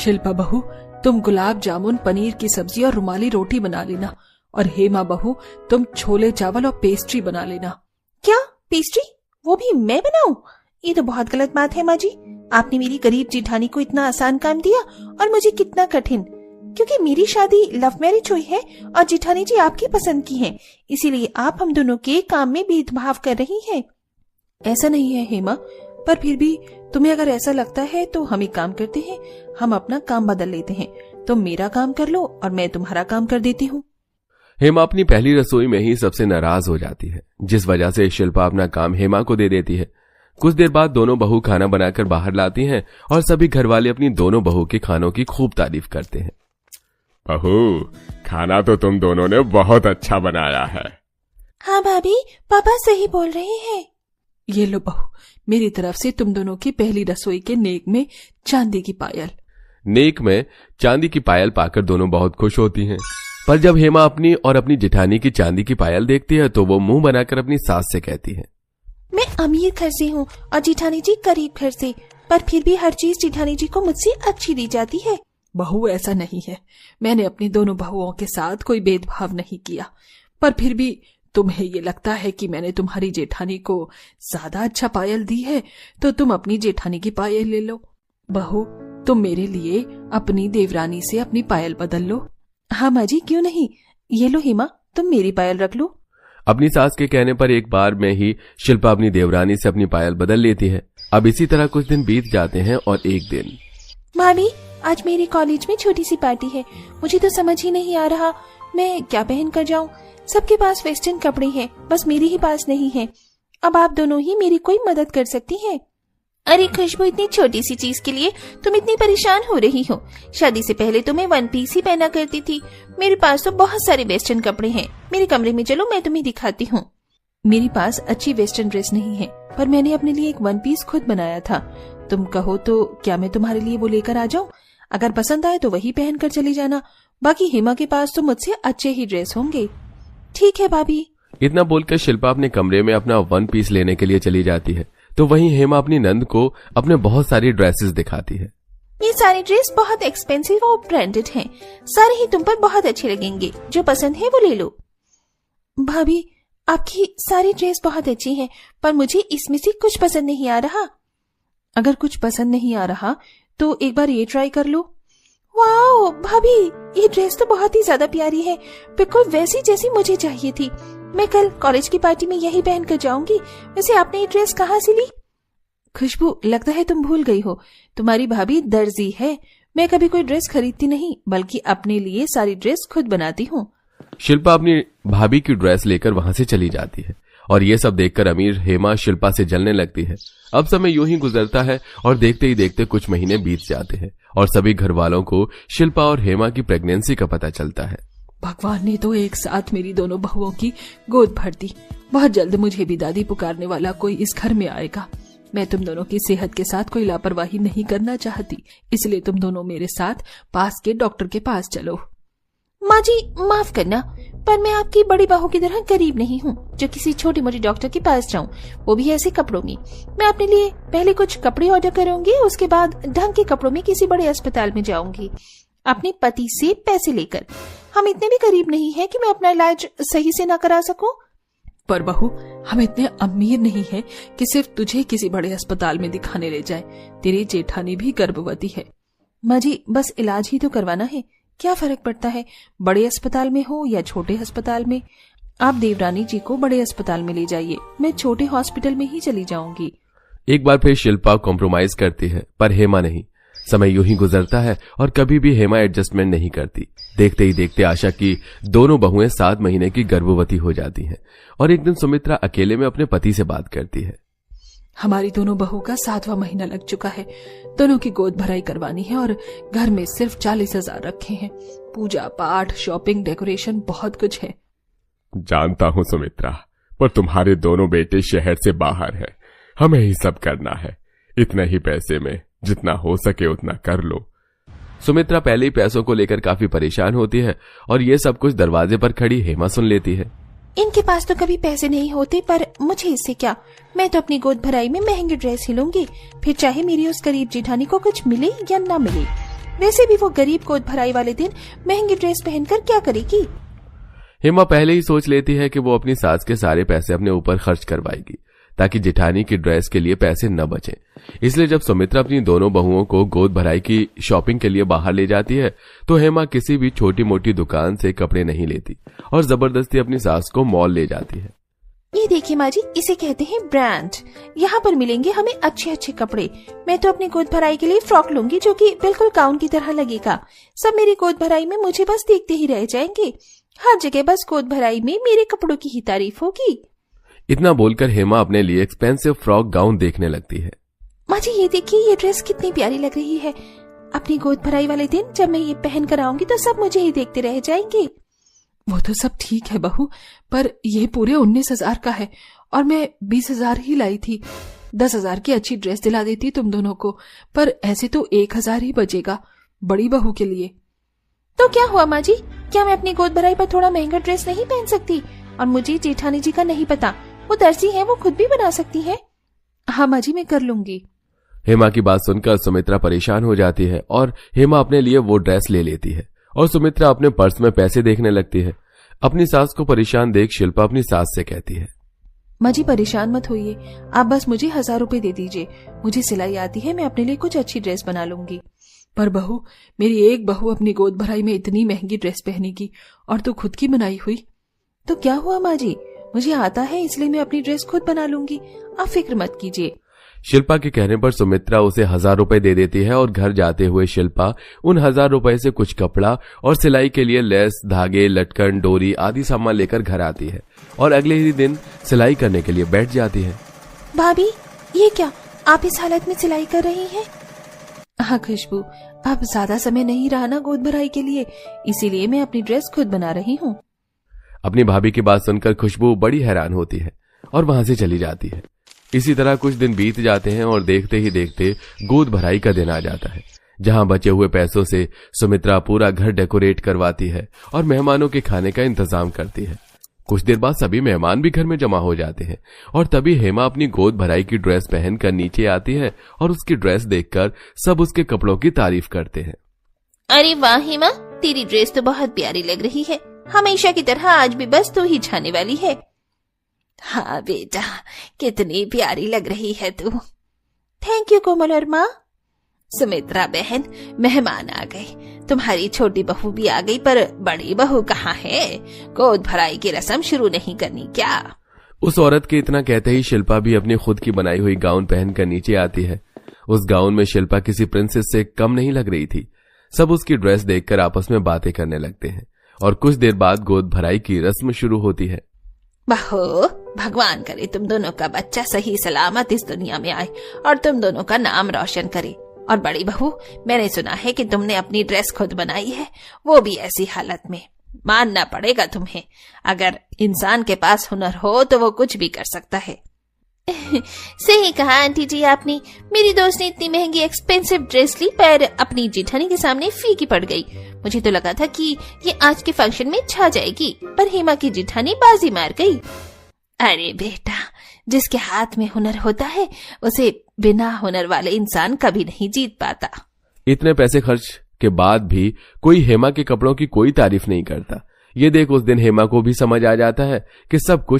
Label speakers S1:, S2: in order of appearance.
S1: शिल्पा बहू, तुम गुलाब जामुन, पनीर की सब्जी और रुमाली रोटी बना लेना, और हेमा बहू तुम छोले चावल और पेस्ट्री बना लेना।
S2: क्या पेस्ट्री? वो भी मैं बनाऊं? ये तो बहुत गलत बात है माँ जी। आपने मेरी गरीब जेठानी को इतना आसान काम दिया और मुझे कितना कठिन, क्योंकि मेरी शादी लव मैरिज हुई है और जेठानी जी आपकी पसंद की है, इसीलिए आप हम दोनों के काम में भेदभाव कर रही हैं।
S1: ऐसा नहीं है हेमा, पर फिर भी तुम्हें अगर ऐसा लगता है तो हम एक काम करते हैं, हम अपना काम बदल लेते हैं। तुम मेरा काम कर लो और मैं तुम्हारा काम कर देती हूँ।
S3: हेमा अपनी पहली रसोई में ही सबसे नाराज हो जाती है, जिस वजह से शिल्पा अपना काम हेमा को दे देती है। कुछ देर बाद दोनों बहू खाना बनाकर बाहर लाती हैं और सभी घरवाले अपनी दोनों बहू के खानों की खूब तारीफ करते हैं।
S4: बहू, खाना तो तुम दोनों ने बहुत अच्छा बनाया है।
S2: हाँ भाभी, पापा सही बोल रहे हैं।
S1: ये लो बहू, मेरी तरफ से तुम दोनों की पहली रसोई के नेक में चांदी की पायल।
S3: नेक में चांदी की पायल पाकर दोनों बहुत खुश होती हैं, पर जब हेमा अपनी और अपनी जेठानी की चांदी की पायल देखती है तो वो मुंह बनाकर अपनी सास से कहती है,
S2: मैं अमीर घर से हूँ और जेठानी जी गरीब घर से, पर फिर भी हर चीज जेठानी जी को मुझसे अच्छी दी जाती है।
S1: बहू ऐसा नहीं है, मैंने अपनी दोनों बहुओं के साथ कोई भेदभाव नहीं किया, पर फिर भी तुम्हें ये लगता है कि मैंने तुम्हारी जेठानी को ज्यादा अच्छा पायल दी है, तो तुम अपनी जेठानी की पायल ले लो। बहू, तुम मेरे लिए अपनी देवरानी से अपनी पायल बदल लो।
S2: हाँ माँ जी, क्यों नहीं। ये लो हेमा, तुम मेरी पायल रख लो।
S3: अपनी सास के कहने पर एक बार में ही शिल्पा अपनी देवरानी से अपनी पायल बदल लेती है। अब इसी तरह कुछ दिन बीत जाते हैं और एक दिन,
S2: मामी, आज मेरे कॉलेज में छोटी सी पार्टी है, मुझे तो समझ ही नहीं आ रहा मैं क्या पहन कर जाऊं। सबके पास वेस्टर्न कपड़े हैं, बस मेरे ही पास नहीं है। अब आप दोनों ही मेरी कोई मदद कर सकती हैं। अरे खुशबू, इतनी छोटी सी चीज के लिए तुम इतनी परेशान हो रही हो। शादी से पहले तो मैं वन पीस ही पहना करती थी, मेरे पास तो बहुत सारे वेस्टर्न कपड़े हैं। मेरे कमरे में चलो, मैं तुम्हें दिखाती हूँ।
S1: मेरे पास अच्छी वेस्टर्न ड्रेस नहीं है, पर मैंने अपने लिए एक वन पीस खुद बनाया था। तुम कहो तो क्या मैं तुम्हारे लिए वो लेकर आ जाऊं? अगर पसंद आए तो वही पहन कर चली जाना, बाकी हेमा के पास तो मुझसे अच्छे ही ड्रेस होंगे।
S2: ठीक है भाभी।
S3: इतना बोलकर शिल्पा अपने कमरे में अपना वन पीस लेने के लिए चली जाती है, तो वहीं हेमा अपनी नंद को अपने बहुत सारी ड्रेसेस दिखाती है।
S2: ये सारी ड्रेस बहुत एक्सपेंसिव और ब्रांडेड हैं, सारे ही तुम पर बहुत अच्छे लगेंगे, जो पसंद है वो ले लो। भाभी, आपकी सारी ड्रेस बहुत अच्छी है, पर मुझे इसमें से कुछ पसंद नहीं आ रहा।
S1: अगर कुछ पसंद नहीं आ रहा तो एक बार ये ट्राई कर लो।
S2: वाओ भाभी, ये ड्रेस तो बहुत ही ज्यादा प्यारी है, बिल्कुल वैसी जैसी मुझे चाहिए थी। मैं कल कॉलेज की पार्टी में यही पहन कर जाऊंगी। वैसे आपने ये ड्रेस कहाँ से ली?
S1: खुशबू, लगता है तुम भूल गई हो, तुम्हारी भाभी दर्जी है। मैं कभी कोई ड्रेस खरीदती नहीं, बल्कि अपने लिए सारी ड्रेस खुद बनाती हूँ।
S3: शिल्पा अपनी भाभी की ड्रेस लेकर वहां से चली जाती है और ये सब देखकर अमीर हेमा शिल्पा से जलने लगती है। अब समय यूं ही गुजरता है और देखते ही देखते कुछ महीने बीत जाते हैं और सभी घर वालों को शिल्पा और हेमा की प्रेगनेंसी का पता चलता है।
S1: भगवान ने तो एक साथ मेरी दोनों बहुओं की गोद भर दी। बहुत जल्द मुझे भी दादी पुकारने वाला कोई इस घर में आएगा। मैं तुम दोनों की सेहत के साथ कोई लापरवाही नहीं करना चाहती, इसलिए तुम दोनों मेरे साथ पास के डॉक्टर के पास चलो।
S2: माँ जी, माफ करना, पर मैं आपकी बड़ी बहू की तरह गरीब नहीं हूँ जो किसी छोटी मोटी डॉक्टर के पास जाऊँ, वो भी ऐसे कपड़ों में। मैं अपने लिए पहले कुछ कपड़े ऑर्डर करूंगी, उसके बाद ढंग के कपड़ों में किसी बड़े अस्पताल में जाऊंगी अपने पति से पैसे लेकर। हम इतने भी गरीब नहीं है कि मैं अपना इलाज सही से ना करा सकूं।
S1: पर बहू, हम इतने अमीर नहीं है कि सिर्फ तुझे किसी बड़े अस्पताल में दिखाने ले जाए। तेरी जेठानी भी गर्भवती है।
S2: माँ जी, बस इलाज ही तो करवाना है, क्या फर्क पड़ता है बड़े अस्पताल में हो या छोटे अस्पताल में। आप देवरानी जी को बड़े अस्पताल में ले जाइए, मैं छोटे हॉस्पिटल में ही चली जाऊंगी।
S3: एक बार फिर शिल्पा कॉम्प्रोमाइज करती है, पर हेमा नहीं। समय यूं ही गुजरता है और कभी भी हेमा एडजस्टमेंट नहीं करती। देखते ही देखते आशा की दोनों बहुएं 7 महीने की गर्भवती हो जाती हैं और एक दिन सुमित्रा अकेले में अपने पति से बात करती है।
S1: हमारी दोनों बहू का 7वां महीना लग चुका है, दोनों की गोद भराई करवानी है और घर में सिर्फ 40,000 रखे हैं। पूजा पाठ, शॉपिंग, डेकोरेशन, बहुत कुछ है।
S4: जानता हूँ सुमित्रा, पर तुम्हारे दोनों बेटे शहर से बाहर है, हमें ही सब करना है। इतने ही पैसे में जितना हो सके उतना कर लो।
S3: सुमित्रा पहले ही पैसों को लेकर काफी परेशान होती है और ये सब कुछ दरवाजे पर खड़ी हेमा सुन लेती है।
S2: इनके पास तो कभी पैसे नहीं होते, पर मुझे इससे क्या, मैं तो अपनी गोद भराई में महंगी ड्रेस ही लूंगी, फिर चाहे मेरी उस गरीब जेठानी को कुछ मिले या ना मिले। वैसे भी वो गरीब गोद भराई वाले दिन महंगी ड्रेस पहनकर क्या करेगी।
S3: हेमा पहले ही सोच लेती है कि वो अपनी सास के सारे पैसे अपने ऊपर खर्च करवाएगी ताकि जेठानी की ड्रेस के लिए पैसे न बचे। इसलिए जब सुमित्रा अपनी दोनों बहुओं को गोद भराई की शॉपिंग के लिए बाहर ले जाती है तो हेमा किसी भी छोटी मोटी दुकान से कपड़े नहीं लेती और जबरदस्ती अपनी सास को मॉल ले जाती है।
S2: ये देखिए माँ जी, इसे कहते हैं ब्रांड। यहाँ पर मिलेंगे हमें अच्छे अच्छे कपड़े। मैं तो अपनी गोद भराई के लिए फ्रॉक लूंगी जो कि बिल्कुल गाउन की तरह लगेगा। सब मेरी गोद भराई में मुझे बस देखते ही रह जाएंगे। हर जगह बस गोद भराई में मेरे कपड़ों की ही तारीफ होगी।
S3: इतना बोलकर हेमा अपने लिए एक्सपेंसिव फ्रॉक गाउन देखने लगती है।
S2: माँ जी ये देखिए, ये ड्रेस कितनी प्यारी लग रही है। अपनी गोद भराई वाले दिन जब मैं ये पहन कर आऊंगी तो सब मुझे ही देखते रह जाएंगे।
S1: वो तो सब ठीक है बहू, पर ये पूरे 19,000 का है और मैं 20,000 ही लाई थी। 10,000 की अच्छी ड्रेस दिला देती तुम दोनों को, पर ऐसे तो 1,000 ही बचेगा बड़ी बहू के लिए।
S2: तो क्या हुआ माँ जी, क्या मैं अपनी गोद भराई पर थोड़ा महंगा ड्रेस नहीं पहन सकती? और मुझे जेठानी जी का नहीं पता, वो दर्जी है, वो खुद भी बना सकती है।
S1: हाँ माँ जी, मैं कर लूंगी।
S3: हेमा की बात सुनकर सुमित्रा परेशान हो जाती है और हेमा अपने लिए वो ड्रेस ले लेती है और सुमित्रा अपने पर्स में पैसे देखने लगती है। अपनी सास को परेशान देख शिल्पा अपनी सास से कहती है,
S1: माँ जी परेशान मत होइए, आप बस मुझे 1,000 रुपए दे दीजिए। मुझे सिलाई आती है, मैं अपने लिए कुछ अच्छी ड्रेस बना लूंगी। पर बहू, मेरी एक बहू अपनी गोद भराई में इतनी महंगी ड्रेस पहनेगी और तू खुद की बनाई हुई। तो क्या हुआ माँ जी, मुझे आता है इसलिए मैं अपनी ड्रेस खुद बना लूंगी, आप फिक्र मत कीजिए।
S3: शिल्पा के कहने पर सुमित्रा उसे 1,000 रुपए दे देती है और घर जाते हुए शिल्पा उन 1,000 रुपए से कुछ कपड़ा और सिलाई के लिए लेस, धागे, लटकन, डोरी आदि सामान लेकर घर आती है और अगले ही दिन सिलाई करने के लिए बैठ जाती है।
S2: भाभी ये क्या, आप इस हालत में सिलाई कर रही हैं?
S1: हाँ खुशबू, अब ज्यादा समय नहीं रहा ना गोद भराई के लिए, इसीलिए मैं अपनी ड्रेस खुद बना रही हूँ।
S3: अपनी भाभी की बात सुनकर खुशबू बड़ी हैरान होती है और वहां से चली जाती है। इसी तरह कुछ दिन बीत जाते हैं और देखते ही देखते गोद भराई का दिन आ जाता है, जहां बचे हुए पैसों से सुमित्रा पूरा घर डेकोरेट करवाती है और मेहमानों के खाने का इंतजाम करती है। कुछ देर बाद सभी मेहमान भी घर में जमा हो जाते हैं और तभी हेमा अपनी गोद भराई की ड्रेस पहनकर नीचे आती है और उसकी ड्रेस देखकर सब उसके कपड़ों की तारीफ करते हैं।
S2: अरे वाह हेमा, तेरी ड्रेस तो बहुत प्यारी लग रही है। हमेशा की तरह आज भी बस तू ही छाने वाली है। हाँ बेटा, कितनी प्यारी लग रही है तू। थैंक यू कोमल और माँ। सुमित्रा बहन, मेहमान आ गए, तुम्हारी छोटी बहू भी आ गई, पर बड़ी बहू कहाँ है? गोद भराई की रस्म शुरू नहीं करनी क्या?
S3: उस औरत के इतना कहते ही शिल्पा भी अपनी खुद की बनाई हुई गाउन पहनकर नीचे आती है। उस गाउन में शिल्पा किसी प्रिंसेस से कम नहीं लग रही थी। सब उसकी ड्रेस देखकर आपस में बातें करने लगते हैं और कुछ देर बाद गोद भराई की रस्म शुरू होती है।
S2: बहू, भगवान करे तुम दोनों का बच्चा सही सलामत इस दुनिया में आए और तुम दोनों का नाम रोशन करे। और बड़ी बहू, मैंने सुना है कि तुमने अपनी ड्रेस खुद बनाई है, वो भी ऐसी हालत में। मानना पड़ेगा तुम्हें, अगर इंसान के पास हुनर हो तो वो कुछ भी कर सकता है। सही कहा आंटी जी आपने। मेरी दोस्त ने इतनी महंगी एक्सपेंसिव ड्रेस ली पर अपनी जेठानी के सामने फीकी पड़ गई। मुझे तो लगा था कि ये आज के फंक्शन में छा जाएगी, पर हेमा की जेठानी बाजी मार गई। अरे बेटा, जिसके हाथ में हुनर होता है उसे बिना हुनर वाले इंसान कभी नहीं जीत पाता।
S3: इतने पैसे खर्च के बाद भी कोई हेमा के कपड़ों की कोई तारीफ नहीं करता। ये देख उस दिन हेमा को भी समझ आ जाता है कि सब कुछ